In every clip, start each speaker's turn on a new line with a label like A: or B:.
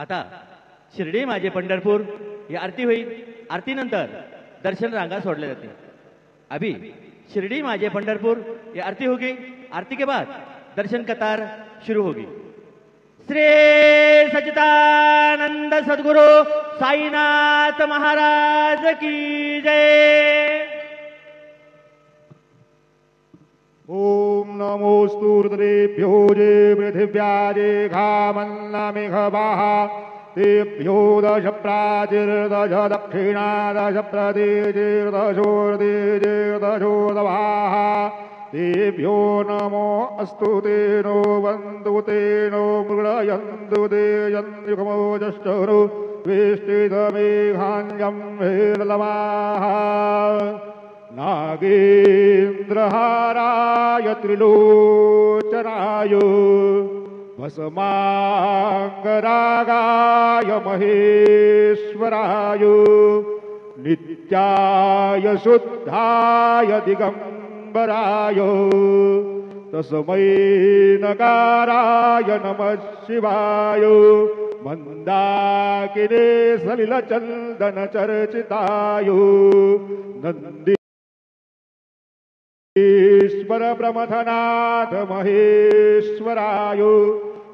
A: आता शिर्डी माझे पंढरपूर ही आरती होईल। आरतीनंतर दर्शन रांगा सोडले जाते। अभी शिरडी माझे पंढरपुर ये आरती होगी। आरती के बाद दर्शन कतार शुरू होगी। श्री सच्चिदानंद सद्गुरु साईनाथ महाराज की जय।
B: ओम नमोस्तु रुद्रेभ्यो जे पृथिव्याजे घामन्नमिघवाः तेभ्यो दश प्राचीर्दश दक्षिणा दश प्रदेशोर्देशोर्देशोर्दशोदवाः तेभ्यो नमो अस्तु तेनो वन्दु तेनो मृळयन्तु ते यन्युगमोजश्चरु वेष्टितमेघान्यं हेललमाः नागेन्द्रहाराय त्रिलोचनाय भस्माङ्गरागाय महेश्वराय नित्याय शुद्धाय दिगंबराय तस्मै नकाराय नमः शिवाय मंदाकिने सलिलचन्दन चर्चिताय नन्दीश्वर प्रमथनाथ महेश्वराय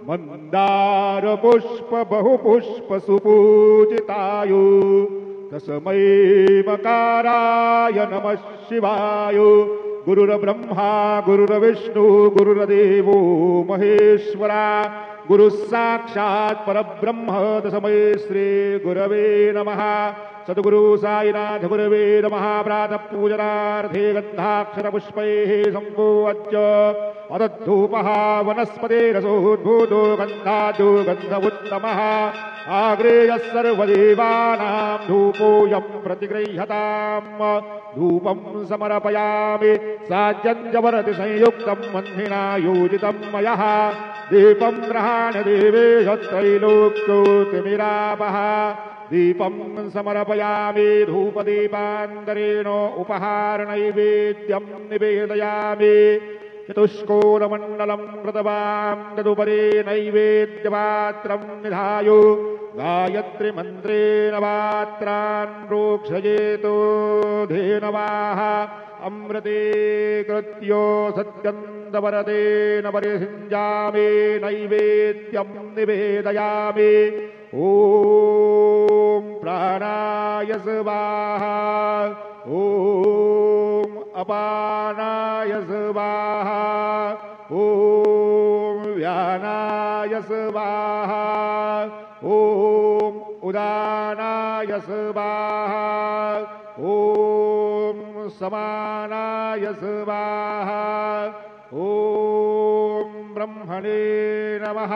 B: मंदार पुष्प बहुपुष्प सुपूजिताय तस्मै मकाराय नमः शिवाय गुरुर्ब्रह्मा गुरुर्विष्णु गुरुर्देवो महेश्वरा गुरु साक्षात् परब्रह्म तस्मै श्री गुरवे नमः। सद्गुरु साईनाथ गुरवे नमः। प्रातः पूजनार्थे गन्धाक्षर पुष्पैः सम्पूज्य अदद्धूपः वनस्पतिरसोद्भूतो गन्धादो गन्ध उत्तमः आग्रेयः सर्वदेवानां धूपोऽयं प्रतिगृह्यताम्। धूपं समर्पयामि साज्यञ्जवरति संयुक्तं वह्निना योजितं मयः दीपं गृहाण देवेश त्रैलोक्योतिमिरापः दीपं समर्पयामि धूपदीपान्तरेण उपहार नैवेद्यं निवेदयामि चतुष्कोणमण्डलं कृतवां तदुपरि नैवेद्यपात्रं निधाय गायत्रीमन्त्रेण पात्रान् प्रोक्षयेतो धेनवाः अमृते कृत्यो सत्यन्तवरतेन परिषिञ्जामि नैवेद्यं निवेदयामि। ॐ प्राणाय स्वाहा ॐ अपानाय स्वाहा ॐ व्यानाय स्वाहा ॐ उदानाय स्वाहा ॐ समानाय स्वाहा ॐ ब्रह्मणे नमः।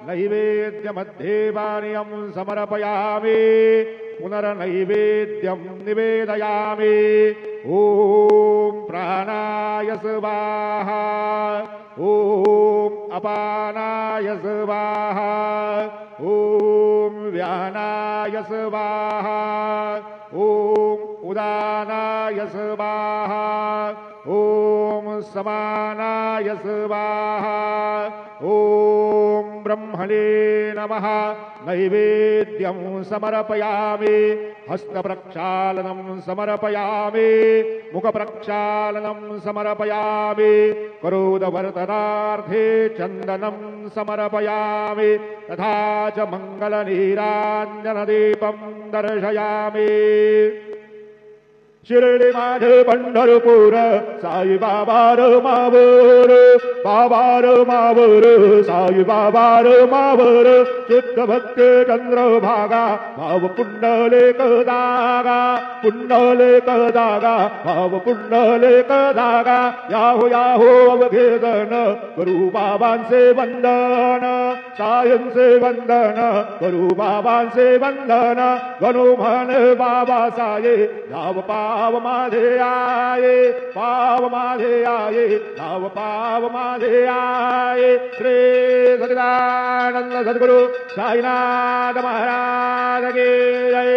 B: नैवेद्यमध्ये पानीयं समर्पयामि पुनर्नैवेद्यं निवेदयामि। ॐ प्राणाय स्वाहा ॐ अपानाय स्वाहा ॐ व्यानाय स्वाहा ॐ उदानाय स्वाहा ॐ समानाय स्वाहा ॐ ब्रह्मणे नमः। नैवेद्यं समर्पयामि हस्तप्रक्षालनं समर्पयामि मुखप्रक्षालनं समर्पयामि करोदवर्तनार्थे चन्दनं समर्पयामि तथा च मङ्गलनीराञ्जनदीपं दर्शयामि। शिर्डी माझे पंढरपूर साई बाबा रे मावर बाबा रे मावर साई बाबा रे मावर शुद्ध भक्ती चंद्रभागा भाव पुंडलिक दागा पुंडलिक दागा भाव पुंडलिक दागा याहो याहो अवघेदन गुरु बाबांचे वंदन सायंचे वंदन गुरु बाबांचे वंदन गणू म्हणे बाबा साये धाव पाव माझे आये पाव माझे आये धाव पाव माझे आये। श्री सच्चिदानंद सद्गुरु साईनाथ महाराज की जय।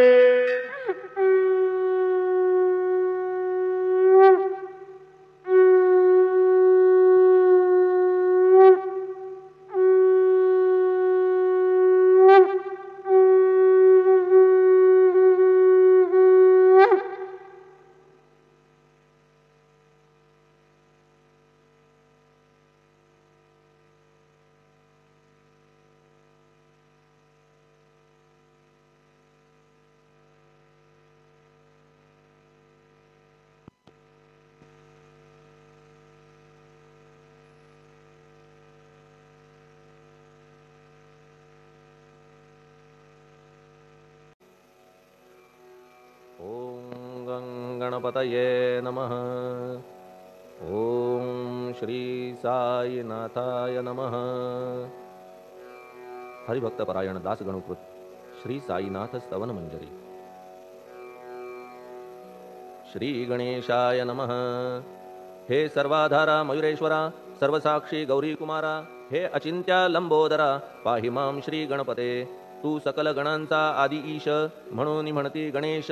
C: गणपतये नमः। ओम श्री साईनाथाय नमः। हरिभक्त परायण दास गणुकृत श्री साईनाथ स्तवन मंजरी। श्री गणेशाय नमः। हे सर्वाधारा मयुरेश्वरा, सर्वसाक्षी गौरी कुमारा, हे अचिंत्या लंबोदरा, पाहि मां श्री गणपते। तू सकल गणांचा आदि ईश, म्हणून म्हणती गणेश।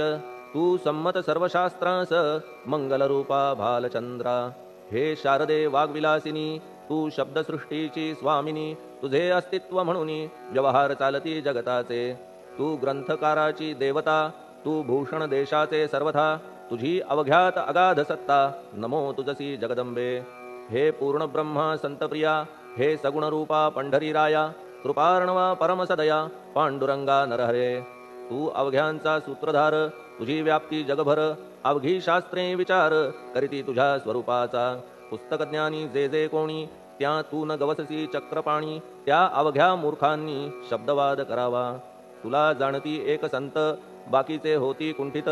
C: तू संमत सर्वशास्त्रांस, मंगलरूपा भालचंद्रा। हे शारदे वाग्विलासिनी, तू शब्दसृष्टीची स्वामिनी। तुझे अस्तित्व म्हणून व्यवहार चालती जगताचे। तू ग्रंथकाराची देवता, तू भूषण देशाचे सर्वथा। तुझी अवघ्यात अगाध सत्ता, नमो तुझसी जगदंबे। हे पूर्ण ब्रह्मा संतप्रिया, हे सगुण रूपा पंढरीराया। कृपार्णवा परमसदया, पांडुरंगा नरहरे। तू अवघ्यांचा सूत्रधार, तुझी व्याप्ती जगभर। अवघी शास्त्रे विचार, करीती तुझ्या स्वरूपाचा। पुस्तकज्ञानी जे जे कोणी, त्या तू न गवससी चक्रपाणी। त्या अवघ्या मूर्खांनी शब्दवाद करावा। तुला जाणती एक संत, बाकीचे होती कुंठित।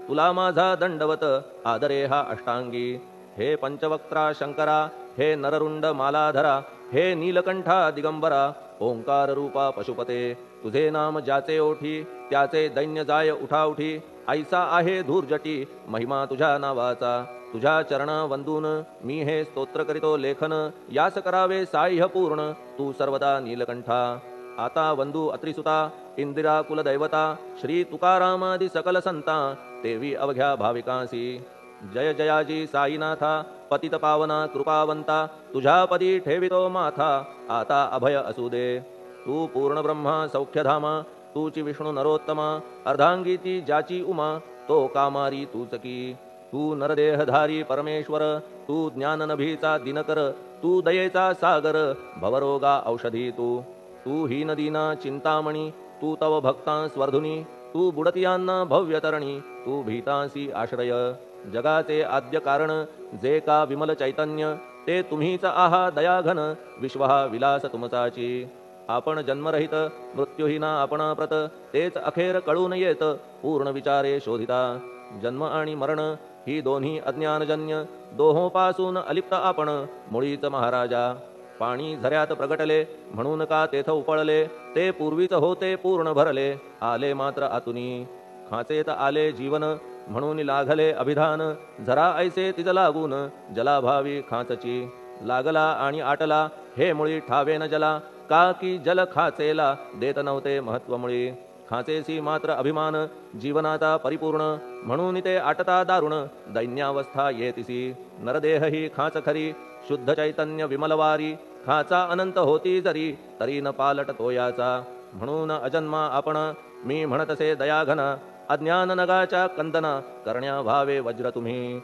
C: तुला माझा दंडवत, आदरे हा अष्टांगी। हे पंचवक्त्रा शंकरा, हे नररुंड मालाधरा। हे नीलकंठा दिगंबरा, ओंकार रूपा पशुपते। तुझे नाम ज्याचे ओठी, त्याचे दैन्य जाय उठाउठी। ऐसा आहे धूर्जटी, महिमा तुझ्या नावाचा। तुझ्या चरणा वंदून मी हे स्तोत्र करीतो लेखन। यास करावे साह्य पूर्ण, तू सर्वदा नीलकंठा। आता वंदू अत्रिसुता, इंदिरा कुलदैवता। श्री तुकारामादि सकल संता, तेवी अवघ्या भाविकांसी। जय जयाजी साईनाथा, पतित पावना कृपावंता। तुझ्या पदी ठेवितो माथा, आता अभय असू दे। तू पूर्ण ब्रह्मा सौख्यधामा, तूची विष्णू नरोत्तमा। अर्धांगीची ज्याची उमा, तो कामारी तूच की। तू नरदेहधारी परमेश्वर, तू ज्ञाननभीचा दिनकर। तू दयेचा सागर, भवरोगा औषधी तू। तू हीनदीना चिंतामणी, तू तव भक्तां स्वर्धुनी। तू बुडतियांना भव्यतरणी, तू भीतांसी आश्रय। जगाचे आद्य कारण, जे का विमल चैतन्य। ते तुम्हीच आहा दयाघन, विश्व हा विलास तुमचाची। आपण जन्मरहित, मृत्यूहीना आपणाप्रत। तेच अखेर कळून येत, पूर्ण विचारे शोधिता। जन्म आणि मरण ही दोन्ही अज्ञानजन्य। दोहोपासून अलिप्त आपण, मुळीच महाराजा। पाणी झऱ्यात प्रगटले, म्हणून का तेथ उपळले। ते पूर्वीच होते पूर्ण भरले, आले मात्र आतुनी। खाचेत आले जीवन, म्हणून लागले अभिधान। झरा ऐसे तिज लागून, जलाभावी खाचची। लागला आणि आटला, हे मुळी ठावे न जला। का की जल खाचेला, देत नव्हते महत्व मुळी। खाचेसी मात्र अभिमान, जीवनाचा परिपूर्ण। म्हणून ते आटता दारुण, दैन्यावस्था येतिसी। नरदेह ही खाच खरी, शुद्ध चैतन्य विमलवारी। खाचा अनंत होती जरी, तरी न पालट तोयाचा। म्हणून अजन्मा आपण, मी म्हणतसे दयाघन। अज्ञान नगाच्या कंदना, करण्या व्हावे वज्र तुम्ही।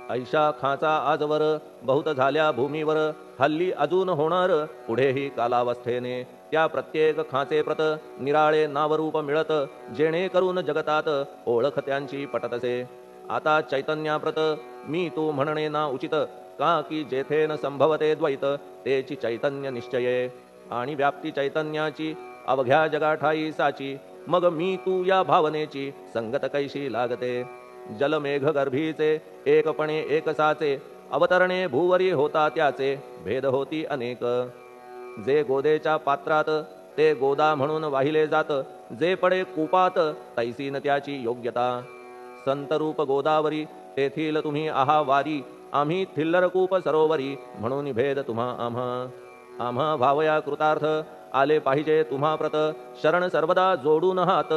C: ऐशा खाचा आजवर, बहुत झाल्या भूमीवर। हल्ली अजून होणार, पुढेही कालावस्थेने। त्या प्रत्येक खाचे प्रत, निराळे नावरूप मिळत। जेणे करून जगतात, ओळख त्यांची पटतसे। आता चैतन्याप्रत, मी तू म्हणणे ना उचित। का की जेथे न संभवते द्वैत, तेची चैतन्य निश्चये। आणि व्याप्ती चैतन्याची, अवघ्या जगाठाई साची। मग मी तू या भावनेची, संगत कैशी लागते। जलमेघ गर्भीचे, एकपणे एकसाचे। अवतरणे भूवरी होता त्याचे, भेद होती अनेक। जे गोदेच्या पात्रात, ते गोदा म्हणून वाहिले जात। जे पडे कूपात, तैसीन त्याची योग्यता। संतरूप गोदावरी, तेथील तुम्ही आहा वारी। आम्ही थिल्लर कूप सरोवरी, म्हणून भेद तुम्हा आम्हा। आम्हा भावया कृतार्थ, आले पाहिजे तुम्हा प्रत। शरण सर्वदा जोडून हात,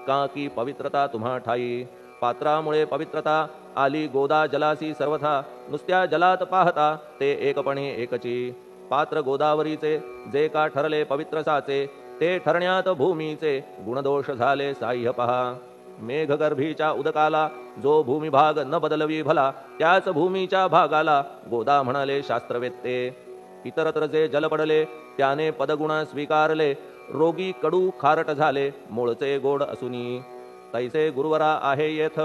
C: का की पवित्रता तुम्हा ठाई। पात्रामुळे पवित्रता, आली गोदा जलासी सर्वथा। नुसत्या जलात पाहता, ते एकपणे एकची। पात्र गोदावरीचे, जे का ठरले पवित्र साचे। ते ठरण्यात भूमीचे, गुणदोष झाले साह्य पहा। मेघगर्भीच्या उदकाला, जो भूमिभाग न बदलवी भला। त्याच भूमीच्या भागाला, गोदा म्हणाले शास्त्रवेत्ते। इतरत्र जे जल पडले, त्याने पदगुणा स्वीकारले। रोगी कडू खारट झाले, मूळचे गोड असुनी। तैसे गुरुवरा आहे येथ,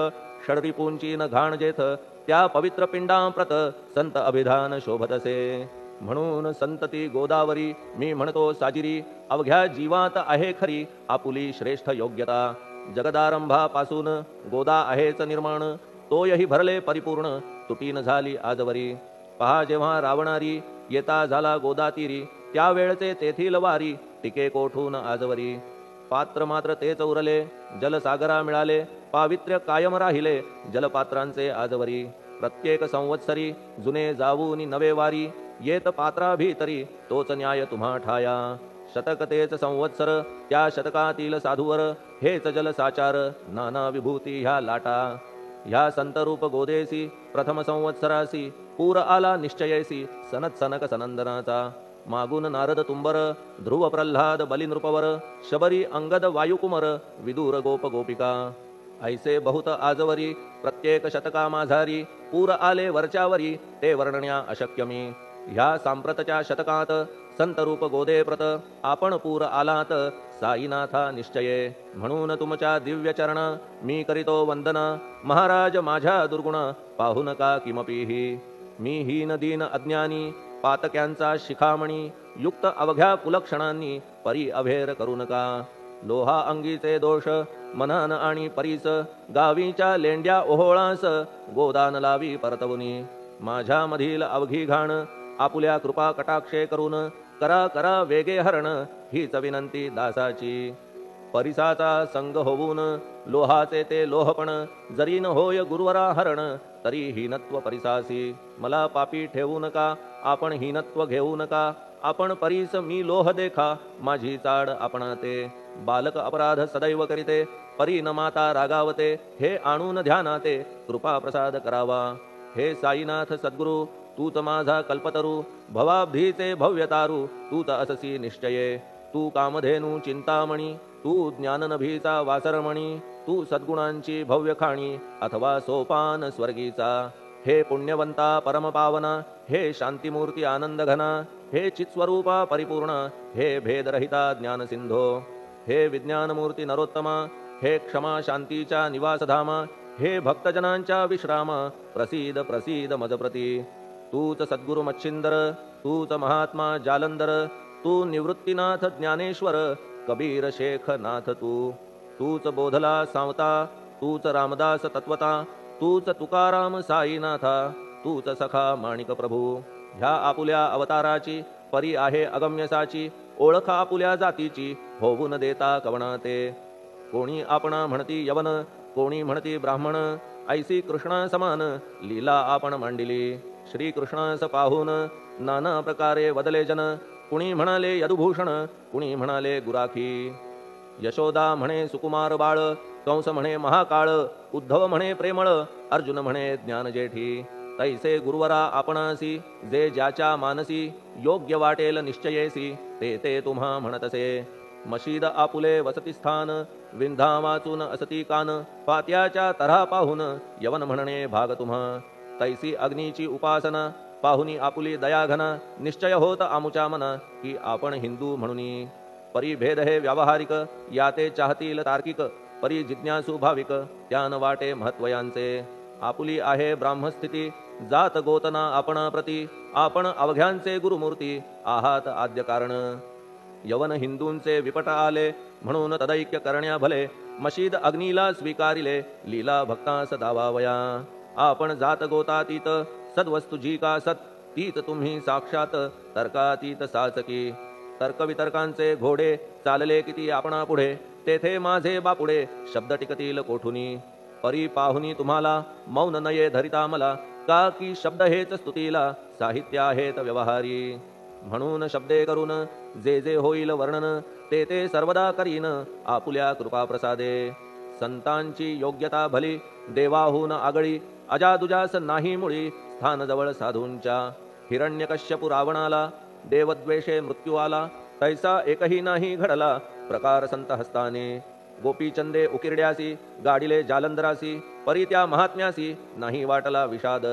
C: षडरिपूंची न घाण जेथ। त्या पवित्र पिंडांप्रत, संत अभिधान शोभतसे। म्हणून संतती गोदावरी, मी म्हणतो साजिरी। अवघ्या जीवात आहे खरी, आपुली श्रेष्ठ योग्यता। जगदारंभापासून गोदा आहेच निर्माण। तोयही भरले परिपूर्ण तुटीन झाली आजवरी. पहा जेव्हा रावणारी येता झाला गोदातीरी, त्यावेळचे तेथील वारी टिके कोठून आजवरी. पात्र मात्र तेच उरले जलसागरा मिळाले, पावित्र्य कायम राहिले जलपात्रांचे आजवरी. प्रत्येक संवत्सरी जुने जाऊनी नवे वारी, येत पात्रा भीतरी तोच न्याय तुम्हा ठाया. शतक तेच संवत्सर त्या शतकातील साधूवर, हेच जलसाचार नाना विभूती ह्या लाटा. ह्या संतरूप गोदेसी प्रथम संवत्सरासी, पूर आला निश्चयेसी सनत सनक सनंदनाचा. मागून नारद तुंबर ध्रुव प्रल्हाद बलिनृपवर, शबरी अंगद वायुकुमर विदूर गोप गोपिका. ऐसे बहुत आजवरी प्रत्येक शतका माझारी, पूर आले वरच्यावरी ते वर्णण्या अशक्यमी. ह्या सांप्रतच्या शतकात संतरूप गोदे प्रत, आपण पूर आलात साईनाथा निश्चये. म्हणून तुमच्या दिव्य चरण मी करीतो वंदना, महाराज माझ्या दुर्गुण पाहू नका किमपीही. मी हीन दीन अज्ञानी पातक्यांचा शिखामणी, युक्त अवघ्या कुलक्षणांनी परी अभेर करू नका. लोहा अंगीचे दोष मनान आणि परीस, गावीच्या लेंड्या ओहोळास गोदान लावी परतवुनी. माझ्या मधील अवघी घाण आपुल्या कृपा कटाक्षे करून, करा करा वेगे हरण हीच विनंती दासाची. परिसाचा संग होऊन लोहाचे ते लोहपण, जरी न होय गुरुवरा हरण तरी हीनत्व परिसासी. मला पापी ठेवू नका आपण हीनत्व घेऊ नका, आपण परीस मी लोह देखा माझी चाड आपणाते. बालक अपराध सदैव करीते परी न माता रागावते, हे आणून ध्यानाते कृपा प्रसाद करावा. हे साईनाथ सद्गुरु तूच माझा कल्पतरू, भवाब्धीचे भव्यतारू तूच अससी निश्चये. तू कामधेनू चिंतामणी, तू ज्ञाननभीचा वासरमणी, तू सद्गुणांची भव्य खाणी अथवा सोपान स्वर्गीचा. हे पुण्यवंता परमपावना, हे शांतिमूर्ती आनंद घना, हे चित्स्वरूपा परिपूर्ण, हे भेदरहिता ज्ञानसिंधो. हे विज्ञानमूर्ती नरोत्तमा, हे क्षमा शांतीच्या निवासधामा, हे भक्तजनांच्या विश्राम प्रसीद प्रसीद मजप्रती. तूच सद्गुरु मच्छिंदर, तूच महात्मा जालंधर, तू निवृत्तीनाथ ज्ञानेश्वर कबीर शेख नाथ. तूच बोधला सांवता, तूच रामदास तत्वता, तूच तुकाराम साईनाथा, तूच सखा माणिक प्रभू. ह्या आपुल्या अवताराची परी आहे अगम्यसाची, ओळख आपुल्या जातीची होऊन देता कवणाते. कोणी आपणा म्हणती यवन, कोणी म्हणती ब्राह्मण, ऐसी कृष्णा समान लीला आपण मांडिली. श्री कृष्णास पाहून नाना प्रकारे वदले जन, कुणी म्हणाले यदुभूषण, कुणी म्हणाले गुराखी. यशोदा म्हणे सुकुमार बाळ, कंस म्हणे महाकाळ, उद्धव म्हणे प्रेमळ, अर्जुन म्हणे ज्ञानजेठी. तैसे गुरुवरा आपणासी, जे ज्याच्या मानसी योग्य वाटेल निश्चयेसी, ते ते तुम्हा म्हणतसे. मशीद आपुले वसती स्थान, विंधा वाचून असती कान, पात्याच्या तऱ्हा पाहून यवन म्हणणे भाग तुम्हा. तैसी अग्नीची उपासना पाहुनी आपुली दयाघना, निश्चय होत आमुच्या मना की आपण हिंदू म्हणूनी. परी भेद हे व्यावहारिक, याते चाहतील तार्किक, परी जिज्ञासू भाविक त्यान वाटे महत्वयांचे. आपुली आहे ब्राह्मस्थिती, जात गोतना आपणा प्रती, आपण अवघ्यांचे गुरुमूर्ती आहात आद्य कारण. यवन हिंदूंचे विपट आले म्हणून तदैक्य करण्या भले, मशीद अग्नीला स्वीकारिले लीला भक्तास दावावया. आपण जात गोतातीत, सद्वस्तु जी का सत, तीत तुम्ही साक्षात तर्कातीत साचकी. तर्कवितर्कांचे घोडे चालले किती आपणा पुढे, तेथे माझे बापुडे शब्द टिकतील कोठुनी. परी पाहुनी तुम्हाला मौन नये धरिता मला, का की शब्द हेच स्तुतीला साहित्य आहेत व्यवहारी. म्हणून शब्दे करून जे जे होईल वर्णन, ते ते सर्वदा करीन आपुल्या कृपा प्रसादे. संतांची योग्यता भली देवाहून आगळी, अजादुजास नाही मुळी स्थान जवळ साधूंच्या. हिरण्यकश्यपु रावणाला देवद्वेषे मृत्यू आला, तैसा एकही नाही घडला प्रकार संत हस्ताने. गोपीचंदे उकिरड्यासी, गाडिले जालंधरासी, परी त्या महात्म्यासी नाही वाटला विषाद.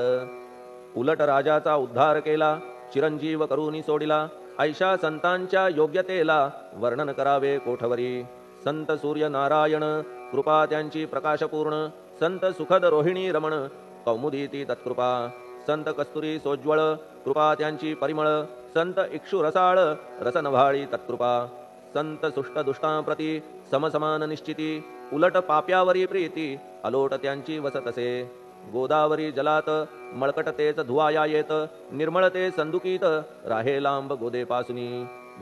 C: उलट राजाचा उद्धार केला, चिरंजीव करूनी सोडिला, ऐशा संतांच्या योग्यतेला वर्णन करावे कोठवरी. संत सूर्य नारायण कृपा त्यांची प्रकाशपूर्ण, संत सुखद रोहिणी रमण कौमुदी ती तत्कृपा. संत कस्तुरी सोज्वळ कृपा त्यांची परिमळ, संत इक्षु रसाळ रसनभाळी तत्कृपा. संत सुष्ट दुष्टांप्रती समसमान निश्चिती, उलट पाप्यावरी प्रीती अलोट त्यांची वसतसे. गोदावरी जलात मळकट तेच धुवाया येत निर्मळ ते संदुकीत राहे लांब गोदेपासुनी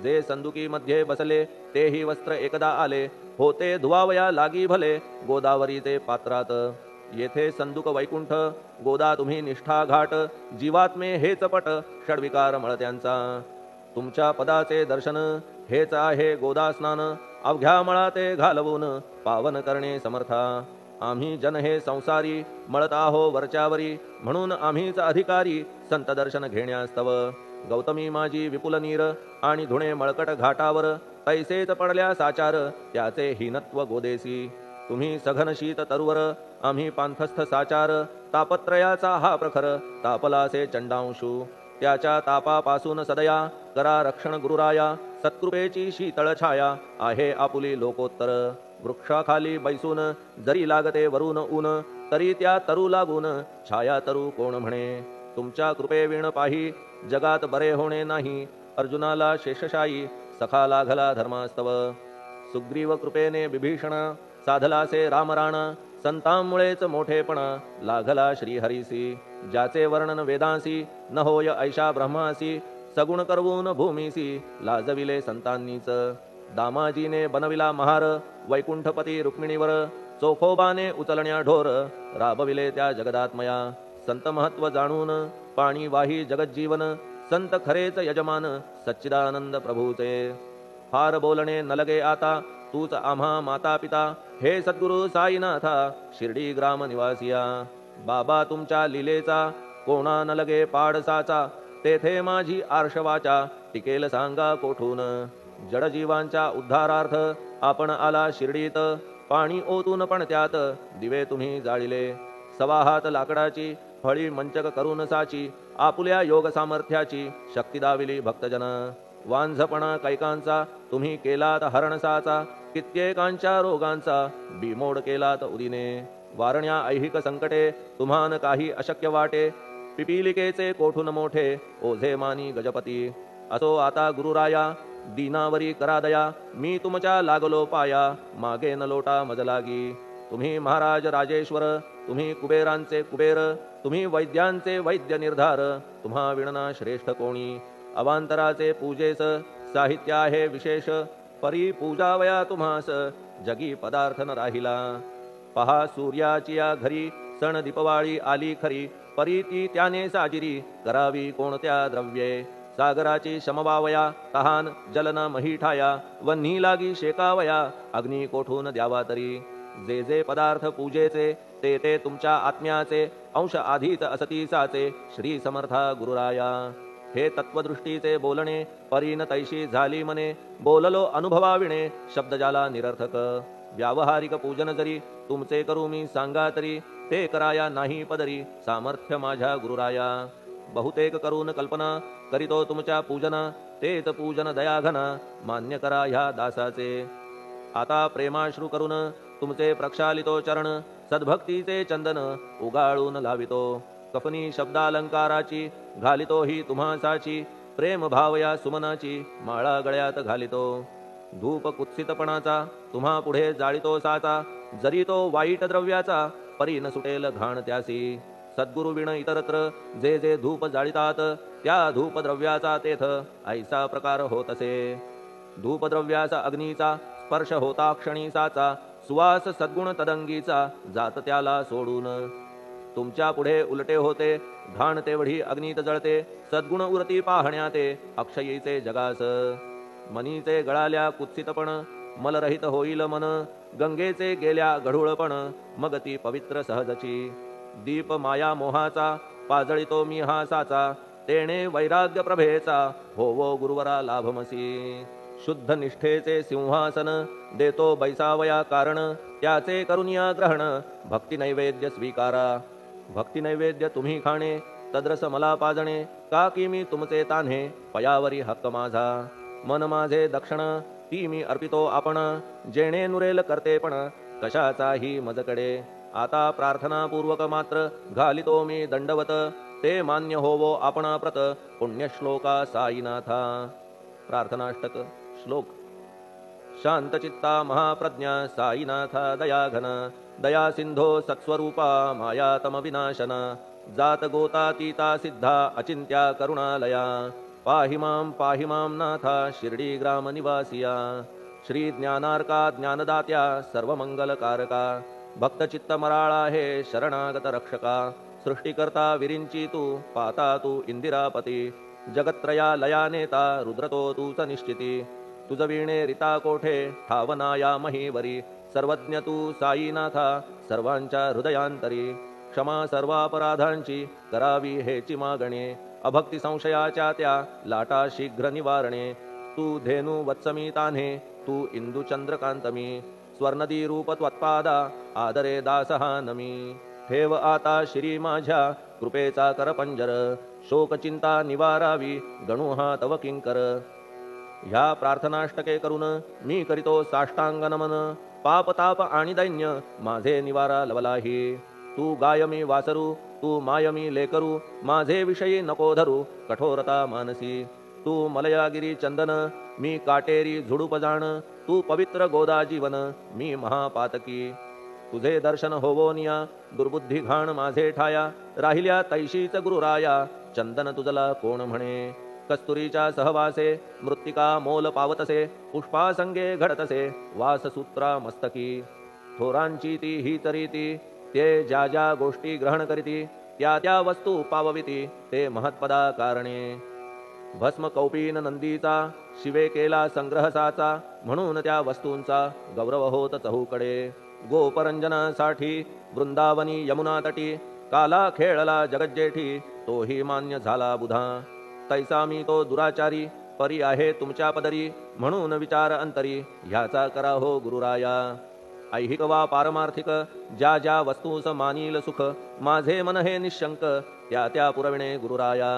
C: जे संदुकी मध्ये बसले तेही वस्त्र एकदा आले होते धुवावया लागी भले गोदावरीचे पात्रात येथे संदुक वैकुंठ गोदा तुम्ही निष्ठा घाट जीवात्मे हेच पट षडविकार मळत्यांचा तुमच्या पदाचे दर्शन हेच आहे गोदा स्नान अवघ्या मळाते घालवून पावन करणे समर्था आम्ही जन हे संसारी मळत आहो वरच्यावरी म्हणून आम्हीच अधिकारी संत दर्शन घेण्यास्तव गौतमी माझी विपुल नीर आणि धुणे मळकट घाटावर तैसेच पडल्या साचार त्याचे हीनत्व गोदेसी तुम्ही सघन शीत तरुवर आम्ही पांथस्थ साचार तापत्रयाचा हा प्रखर तापलासे चंडांशू त्याच्या तापापासून सदया करा रक्षण गुरुराया सत्कृपेची शीतळ छाया आहे आपुली लोकोत्तर वृक्षाखाली बैसून जरी लागते वरून ऊन तरी त्या तरू लागून छाया तरू कोण म्हणे तुमच्या कृपेविण पाही जगात बरे होणे नाही अर्जुनाला शेषशायी सखा लागला धर्मास्तव सुग्रीव कृपेने विभीषण साधलासे रामराण संतांमुळेच मोठेपणा लागला श्रीहरीसी ज्याचे वर्णन वेदांसी न होय ऐशा ब्रह्मासी सगुण करवून भूमीसी लाजविले संतांनीच दामाजीने बनविला महार वैकुंठपती रुक्मिणीवर चोखोबाने उचलण्या ढोर राबविले त्या जगदात्मया संत महत्व जाणून पाणी वाही जगज्जीवन संत खरेच यजमान सच्चिदानंद प्रभूचे फार बोलणे न लगे आता तूच आम्हा माता पिता हे सद्गुरु साईनाथा शिर्डी ग्राम निवासिया बाबा तुमच्या लीलेचा कोणा न लगे पाडसाचा तेथे माझी आर्षवाचा टिकेल सांगा कोठून जडजीवांच्या उद्धारार्थ आपण आला शिर्डीत पाणी ओतून पण त्यात दिवे तुम्ही जाळिले सवा हात लाकडाची फळी मंचक करून साची आपुल्या योग सामर्थ्याची शक्ती दाविली भक्तजन वांझपणा कैकांचा तुम्ही केलात हरणसाचा कित्येकांच्या रोगांचा बिमोड केलात उदिने वारण्या ऐहिक संकटे तुम्हान काही अशक्य वाटे पिपीलिकेचे कोठून मोठे ओझे मानी गजपती असो आता गुरुराया दीनावरी करा दया मी तुमच्या लागलो पाया मागे न लोटा मजलागी तुम्ही महाराज राजेश्वर तुम्ही कुबेरांचे कुबेर तुम्ही वैद्यांचे वैद्य निर्धार तुम्हा विणना श्रेष्ठ कोणी अवांतराचे पूजेस साहित्य आहे विशेष परी पूजावया तुम्हास जगी पदार्थ न राहिला पहा सूर्याची या घरी सण दीपवाळी आली खरी परी ती त्याने साजिरी करावी कोणत्या द्रव्ये सागराची शमवावया तहान जलन महीठाया वन्ही लागी शेकावया अग्नी कोठून द्यावा तरी जे जे पदार्थ पूजेचे ते ते तुमच्या आत्म्याचे अंश आधीच असतीसाचे श्री समर्था गुरुराया हे तत्वदृष्टीचे बोलणे परीन तैशी झाली मने बोललो अनुभवाविणे शब्द जाला निरर्थक व्यावहारिक पूजन जरी तुमचे करू मी सांगा तरी ते कराया नाही पदरी सामर्थ्य माझ्या गुरुराया बहुतेक करून कल्पना करीतो तुमच्या पूजना तेच पूजन दयाघन मान्य करा ह्या दासाचे आता प्रेमाश्रू करून तुमचे प्रक्षालितो चरण सद्भक्तीचे चंदन उगाळून लावितो कफनी शब्दालंकाराची घालितो ही तुम्हासाची प्रेम भावया सुमनाची माळा गळ्यात घालितो धूप कुत्सितपणाचा तुम्हा पुढे जाळितो साचा जरी तो वाईट द्रव्याचा परी न सुटेल घाण त्यासी सद्गुरु विण इतरत्र जे जे धूप जाळितात त्या धूप द्रव्याचा तेथ ऐसा प्रकार होत असे धूपद्रव्याचा अग्नीचा स्पर्श होता क्षणीसाचा सुवास सद्गुण तदंगीचा जात त्याला सोडून तुमच्या पुढे उलटे होते घाण तेवढी अग्नीत जळते सद्गुण उरती पाहण्याते अक्षयीचे जगास मनीचे गळाल्या कुत्सितपण मलरहित होईल मन गंगेचे गेल्या गढूळपण मग ती पवित्र सहजची दीप माया मोहाचा पाजळितो मी हा साचा तेणे वैराग्य प्रभेचा होवो गुरुवरा लाभमसी शुद्ध निष्ठेचे सिंहासन देतो बैसावया कारण त्याचे करुनिया ग्रहण भक्ती नैवेद्य स्वीकारा भक्ती नैवेद्य तुम्ही खाणे तद्रस मला पाजणे का की मी तुमचे तान्हे पयावरी हक्क माझा मन माझे दक्षिण ती मी अर्पितो आपण जेणे नुरेल करतेपण कशाचाही मजकडे आता प्रार्थनापूर्वक मात्र घालितो मी दंडवत ते मान्य होवो आपण प्रत पुण्यश्लोका साईनाथा प्रार्थनाष्टक श्लोक शांतचित्ता महाप्रज्ञा साईनाथा दयाघन दया सिंधो सत्स्वरूपा मायातम विनाशन जात गोतातीता सिद्धा अचिंत्या करुणालया पाहि मां नाथा शिर्डी ग्राम निवासिया श्री ज्ञानार्का ज्ञानदात्या सर्वमंगलकारका भक्तचित्त मराळा हे शरणागत रक्षका सृष्टिकर्ता विरिंची तू पाता तू इंदिरापती जगत्त्रया लया नेता रुद्रतो तूच निश्चिती तुझ वीणे रिता कोठे ठावनाया महीवरी सर्वज्ञ तू साईनाथा सर्वांच्या हृदयांतरी क्षमा सर्वापराधांची करावी हेची मागणे अभक्ती संशयाच्या त्या लाटा शीघ्र निवारणे तू धेनु वत्समी तान्हे तू इंदू चंद्रकांतमी स्वर्णदी रूप त्वत्पादा आदरे दासहा नमी ठेव आता श्री माझ्या कृपेचा करपंजर शोकचिंता निवारावी गणू हा तव किंकर ह्या प्रार्थनाष्टके करून मी करीतो साष्टांग नमन पाप ताप आणि दैन्य माझे निवारा लवलाही तू गायमी वासरू तू मायमी लेकरू माझे विषयी नको धरू कठोरता मानसी तू मलयागिरी चंदन मी काटेरी झुडूप जाण तू पवित्र गोदा जीवन मी महापातकी तुझे दर्शन होवोनिया दुर्बुद्धी घाण माझे ठाया राहिल्या तैशीच गुरुराया चंदन तुझला कोण म्हणे कस्तुरीच्या सहवासे मृत्तिका मोल पावतसे पुष्पासंगे घडतसे वाससूत्रा मस्तकी थोरांची ती ही तरीती ते ज्या ज्या गोष्टी ग्रहण करीती त्या त्या वस्तू पावविती ते महत्पदा कारणे भस्म कौपीन नंदीचा शिवे केला संग्रहसाचा म्हणून त्या वस्तूंचा गौरव होत चहूकडे गोपरंजनासाठी वृंदावनी यमुना तटी काला खेळला जगज्जेठी तोही मान्य झाला बुधा तैसा मी तो दुराचारी परी आहे तुमच्या पदरी म्हणून विचार अंतरी ह्याचा करा हो गुरुराया ऐहिक वा पारमार्थिक ज्या ज्या वस्तूस मानील सुख माझे मन हे निशंक त्या त्या पुरविणे गुरुराया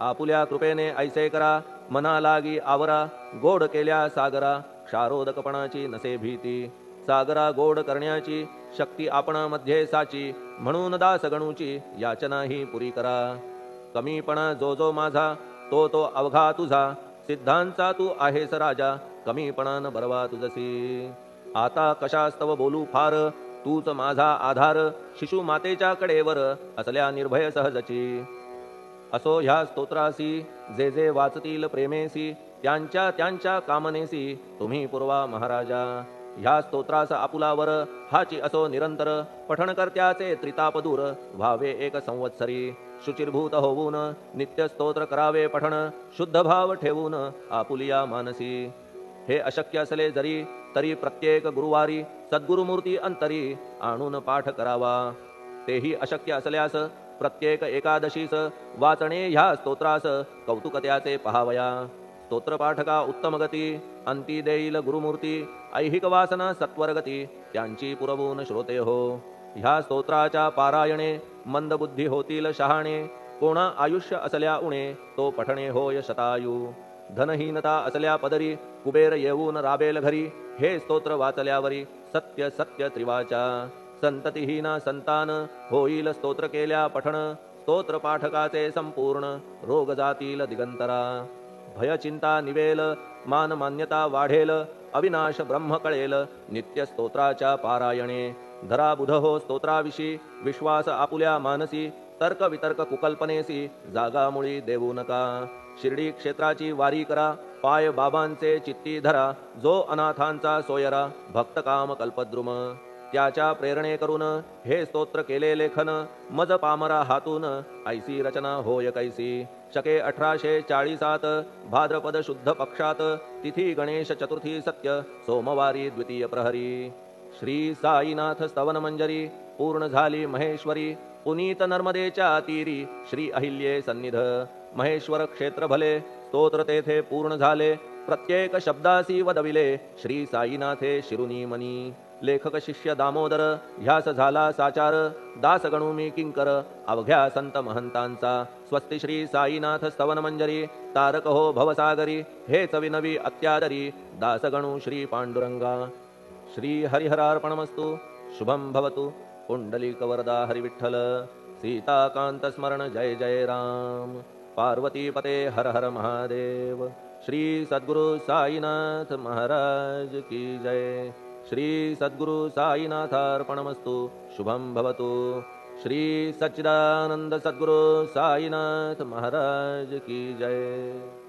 C: आपुल्या कृपेने ऐसे करा मना लागी आवरा गोड केल्या सागरा क्षारोदकपणाची नसे भीती सागरा गोड करण्याची शक्ती आपणामध्ये साची म्हणून दास गणूची याचना ही पुरी करा कमीपणा जो जो माझा तो तो अवघा तुझा सिद्धांचा तू आहेस राजा कमीपणान बरवा तुझसी आता कशास्तव बोलू फार तूच माझा आधार शिशु मातेच्या कडेवर असल्या निर्भय सहजची असो ह्या स्तोत्रासी जे जे वाचतील प्रेमेसी त्यांच्या त्यांच्या कामनेसी तुम्ही पुरवा महाराजा ह्या स्तोत्रास आपुलावर हाची असो निरंतर पठण करत्याचे त्रितापदूर व्हावे एक संवत्सरी शुचिर्भूत होऊन नित्य स्तोत्र करावे पठण शुद्ध भाव ठेवून आपुलिया मानसी हे अशक्य असले जरी तरी प्रत्येक गुरुवारी सद्गुरुमूर्ती अंतरी आणून पाठ करावा तेही अशक्य असल्यास प्रत्येक एकादशीस वाचणे ह्या स्तोत्रास कौतुक त्याचे पहावया स्तोत्रपाठका उत्तम गती अंती देईल गुरुमूर्ती ऐहिक वासना सत्वरगती त्यांची पुरवून श्रोते हो ह्या स्तोत्राच्या पारायणे मंदबुद्धी होतील शहाणे कोणा आयुष्य असल्या उणे तो पठणे होय शतायू धनहीनता असल्या पदरी कुबेर येऊन राबेल घरी हे स्तोत्र वाचल्यावरी सत्य सत्य त्रिवाचा संततिहीना संतान होईल स्तोत्र केल्या पठण स्तोत्र पाठकाचे संपूर्ण रोग जातील दिगंतरा भय चिंता निवेल मान मान्यता वाढेल अविनाश ब्रह्म कळेल नित्य स्तोत्राच्या पारायणे धरा बुध हो स्तोत्राविषयी विश्वास आपुल्या मानसी तर्क वितर्क कुकल्पनेसी जागा मुळी देऊ नका शिर्डी क्षेत्राची वारी करा पाय बाबांचे चित्ती धरा जो अनाथांचा सोयरा भक्त काम कल्पद्रुम त्याच्या प्रेरणे करून हे स्तोत्र केले लेखन मज पामरा हातून ऐसी रचना होय कैसी शके 1840 भाद्रपद शुद्ध पक्षात तिथी गणेश चतुर्थी सत्य सोमवारी द्वितीय प्रहरी श्री साईनाथ स्तवन मंजरी पूर्ण झाली महेश्वरी पुनीत नर्मदेच्या तीरी श्री अहिल्ये सन्निध महेश्वर क्षेत्र भले स्तोत्र तेथे पूर्ण झाले प्रत्येक शब्दासी वदविले श्री साईनाथे शिरुनी मनी लेखक शिष्य दामोदर ह्यास झाला साचार दास गणू मी किंकर अवघ्या संत महंतांचा स्वस्ति श्री साईनाथ स्तवन मंजरी तारक हो भवसागरी हेच विनवी अत्यादरी दास गणू श्री पांडुरंगा श्री हरिहरार्पणमस्तु शुभम भवतु पुंडलिक वरदा हरिविठ्ठल सीताकांत स्मरण जय जय राम पार्वतीपते हर हर महादेव। श्री सद्गुरु साईनाथ महाराज की जय। श्री सद्गुरु साईनाथार्पणमस्तु। शुभं भवतु। श्री सच्चिदानंद सद्गुरु साईनाथ महाराज की जय।